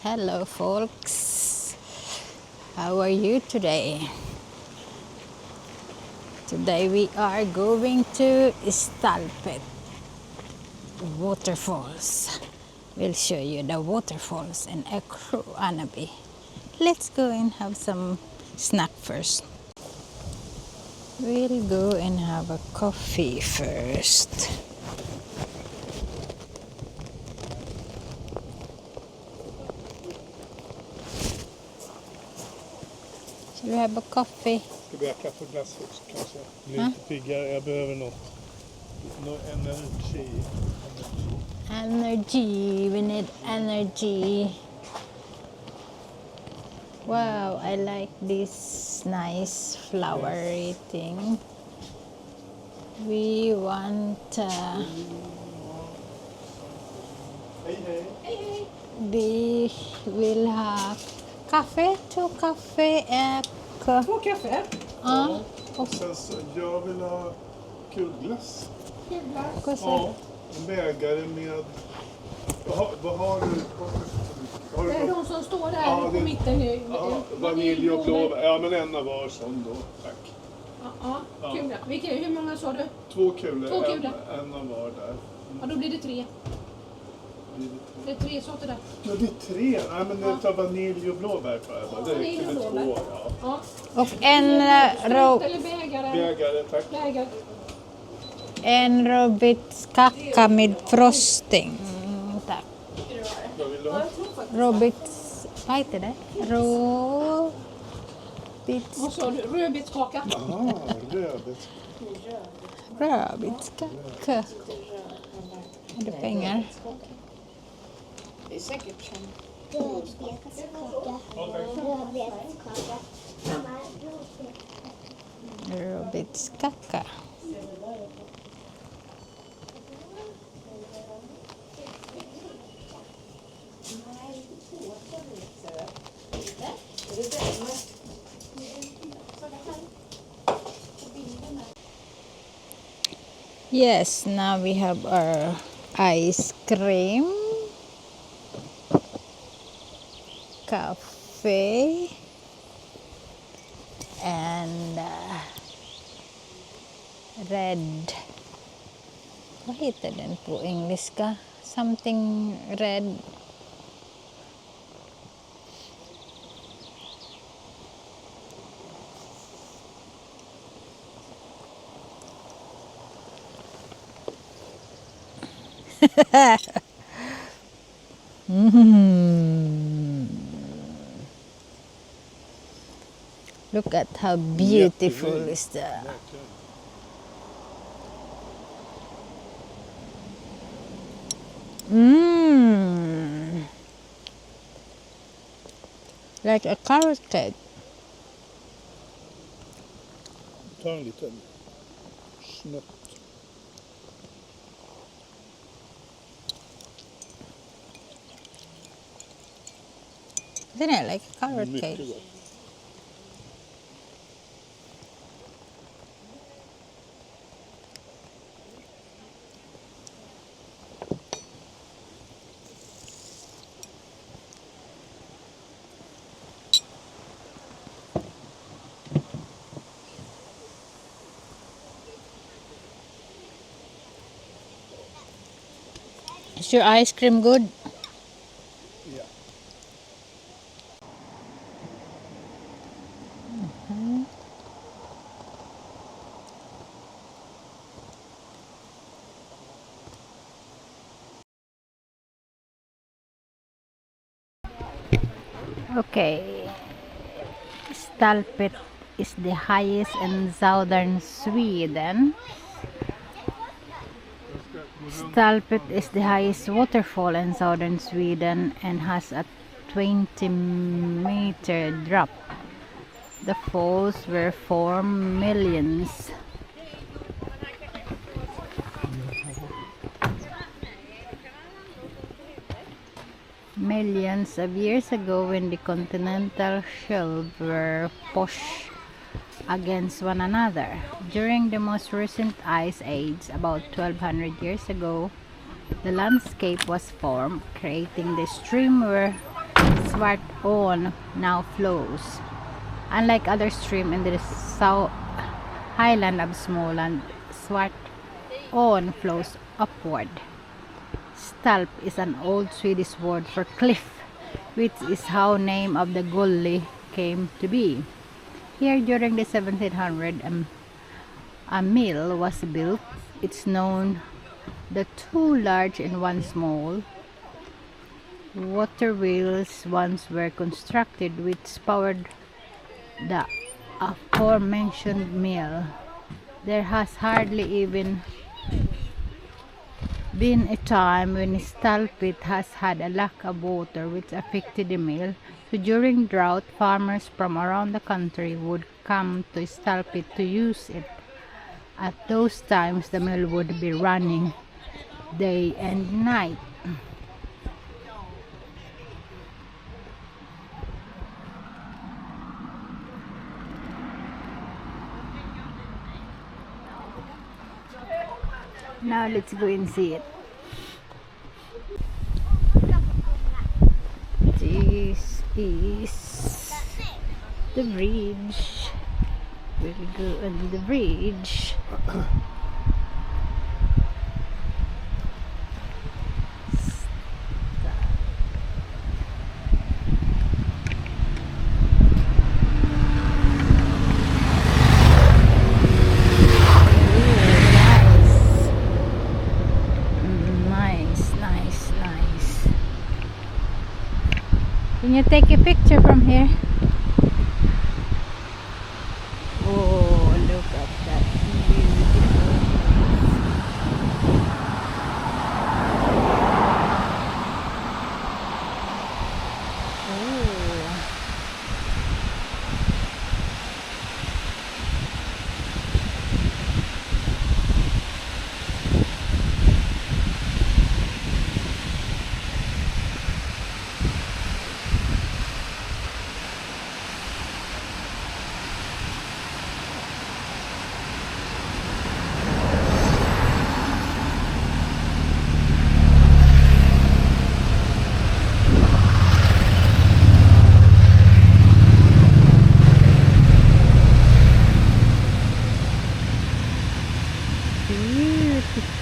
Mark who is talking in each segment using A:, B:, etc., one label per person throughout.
A: Hello folks, how are you today? Today we are going to Stalpet waterfalls. We'll show you the waterfalls in Anabi. Let's go and have some snack first. We'll go and have a coffee first. Should we have a coffee?
B: Ska vi ha kaffe och glass först kanske? Blir lite piggare. Jag behöver något energi.
A: Energy, we need energy. Wow, I like this nice flowery thing. We want we will have kaffe, two kaffe och...
C: Två kaffe.
A: Ja.
B: Och sen så, jag vill ha kulglass.
A: Kulglass?
B: Ja, en bägare med... Vad har du? Har
C: Det är de som står där på mitten nu.
B: Ja, vanilj och blåbär. Ja, men en av var sån då, tack.
C: Ja, kula. Hur många sa du?
B: Två kulor.
C: Två kulor.
B: En av var där.
C: Ja, då blir det tre. Det är tre sorter där.
B: Ja, det är tre. Nej, men det tar vanilj och blåbär på det. Det räcker med två, ja.
A: Och en
C: Eller bägare.
B: Bägare, tack.
C: Bägare.
A: en robitskaka med frosting. Tack.
B: Vad vill du ha?
A: Robits... Vad heter det?
C: Vad sa du? Rödbetskaka.
B: Aha, rödbet.
A: Robitskaka. Har du pengar?
D: Det är säkert som
A: Robitskaka. Yes, now we have our ice cream, coffee, and red. Vad heter den på engelska? Something red. Look at how beautiful is that. Like a carrot cake.
B: Ta en liten snutt.
A: Isn't it like a carrot
B: Mycket
A: cake?
B: gott.
A: Is your ice cream good?
B: Ja.
A: Okay. Stalpet is the highest in southern Sweden. Stalpet is the highest waterfall in southern Sweden and has a 20-meter drop. The falls were 4 millions. Millions of years ago, when the continental shelves were pushed against one another. During the most recent ice age, about 1200 years ago, the landscape was formed, creating the stream where Swarton now flows. Unlike other streams in the south highland of Småland, Swarton flows upward. Stalp is an old Swedish word for cliff, which is how name of the gully came to be. Here during the 1700s, a mill was built. It's known the two large and one small water wheels once were constructed which powered the aforementioned mill. There has hardly even been a time when Stalpet has had a lack of water which affected the mill. So during drought, farmers from around the country would come to Stalpet to use it. At those times, the mill would be running day and night. Now let's go and see it. This is the bridge. We'll go on the bridge. Nice. Can you take a picture from here? Oh, look at that beautiful. Oh.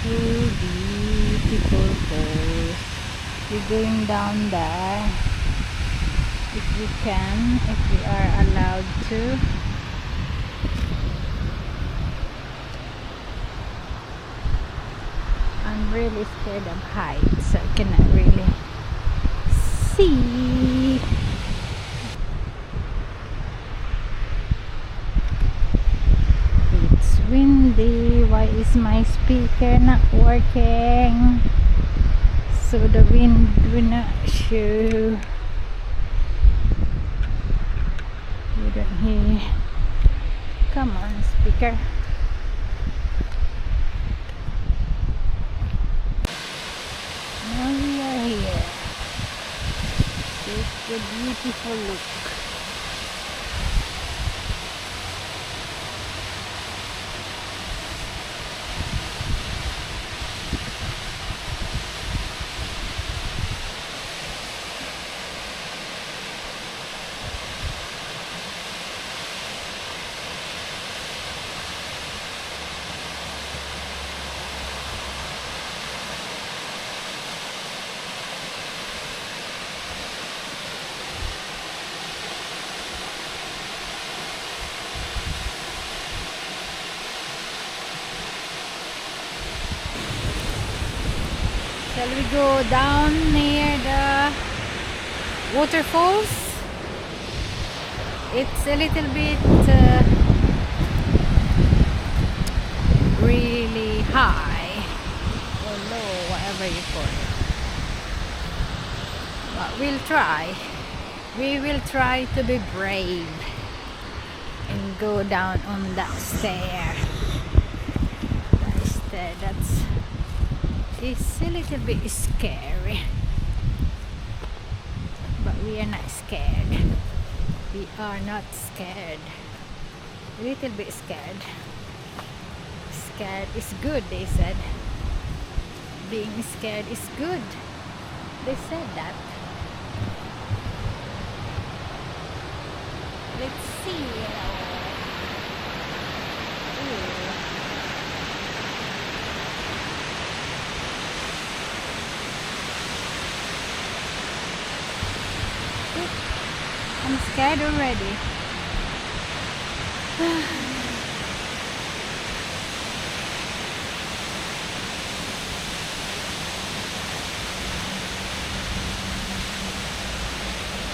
A: Beautiful falls. We're going down there if we can, if we are allowed to. I'm really scared of heights, so I cannot really see. It's windy. Why is my speaker not working? So the wind will not show. You don't hear. Come on, speaker. Now we are here. Take a beautiful look. Shall we go down near the waterfalls? It's a little bit really high or low, whatever you call it. But we'll try. We will try to be brave and go down on that stair. That stair, it's a little bit scary, but we are not scared. We are not scared. A little bit scared. Scared is good, they said. Being scared is good. They said that. let's see. Ooh. I'm scared already.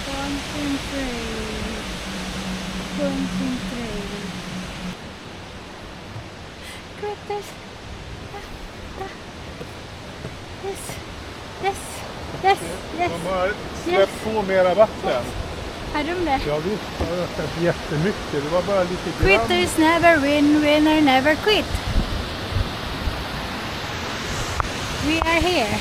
A: Concentrate. Concentrate. Critters. Yes. Yes. Yes. Yes.
B: De har släppt på mera vatten.
A: Har de det?
B: Ja visst, det har ökat jättemycket. Det var bara lite grann.
A: Quitters never win, winner never quit. We are here.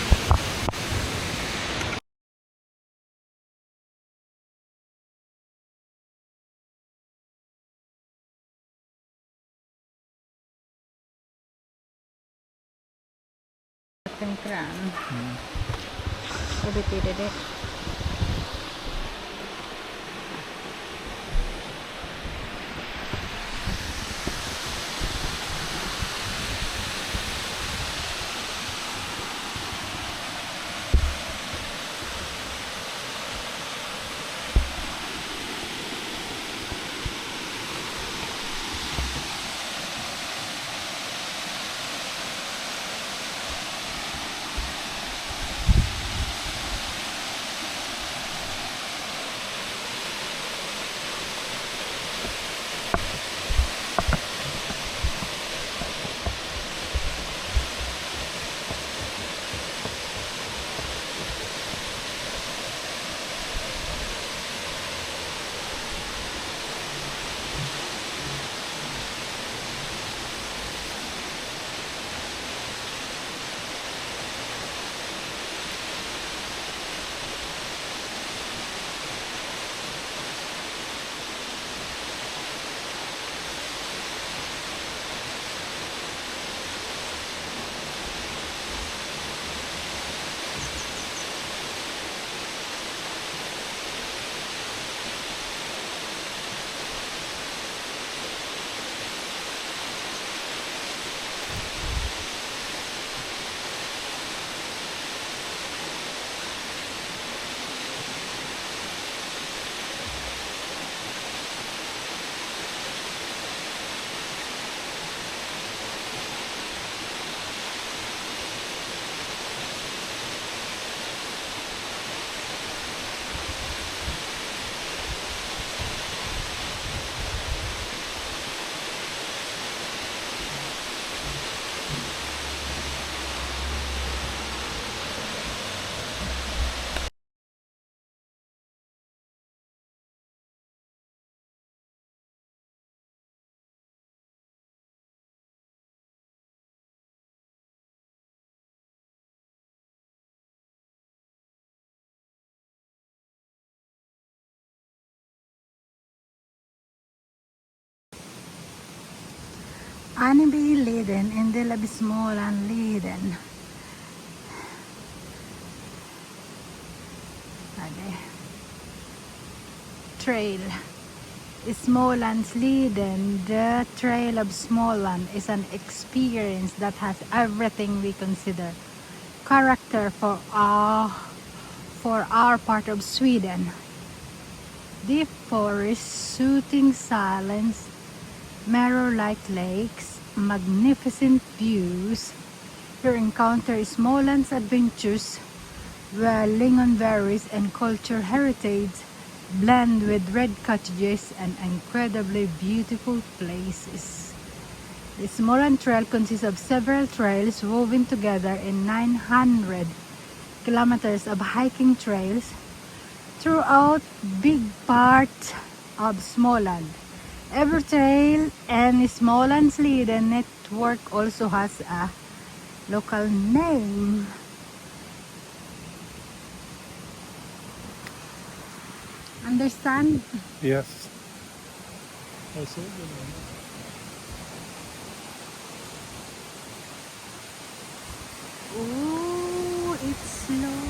A: Vattenkran. Vad betyder det? Annebileden, en del av Smålandleden. Trail. Smålandsleden, the Trail of Småland, is an experience that has everything we consider character for our part of Sweden. Deep forests, soothing silence, mirror-like lakes, magnificent views. Your encounter is Småland's adventures, where lingonberries and cultural heritage blend with red cottages and incredibly beautiful places. The Småland Trail consists of several trails woven together in 900 kilometers of hiking trails throughout big parts of Småland. Every trail and Smålandsleden network also has a local name. Understand?
B: Yes.
A: Ooh, it's slow.